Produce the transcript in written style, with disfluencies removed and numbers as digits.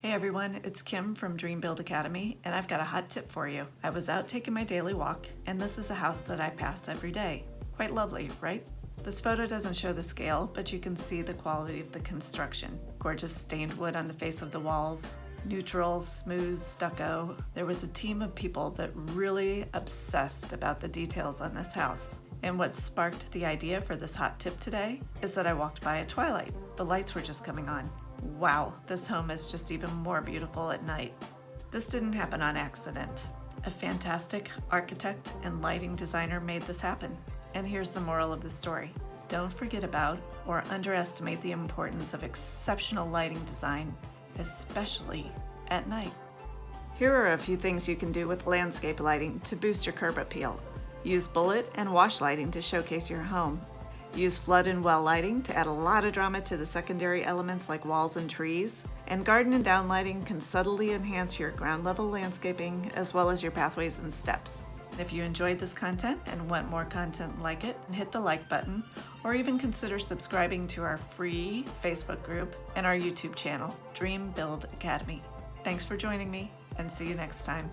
Hey everyone, it's Kim from Dream Build Academy, and I've got a hot tip for you. I was out taking my daily walk, and this is a house that I pass every day. Quite lovely, right? This photo doesn't show the scale, but you can see the quality of the construction. Gorgeous stained wood on the face of the walls, neutral, smooth stucco. There was a team of people that really obsessed about the details on this house. And what sparked the idea for this hot tip today is that I walked by at twilight. The lights were just coming on. Wow, this home is just even more beautiful at night. This didn't happen on accident. A fantastic architect and lighting designer made this happen. And here's the moral of the story. Don't forget about or underestimate the importance of exceptional lighting design, especially at night. Here are a few things you can do with landscape lighting to boost your curb appeal. Use bullet and wash lighting to showcase your home. Use flood and well lighting to add a lot of drama to the secondary elements like walls and trees. And garden and down lighting can subtly enhance your ground level landscaping as well as your pathways and steps. If you enjoyed this content and want more content like it, hit the like button or even consider subscribing to our free Facebook group and our YouTube channel, Dream Build Academy. Thanks for joining me and see you next time.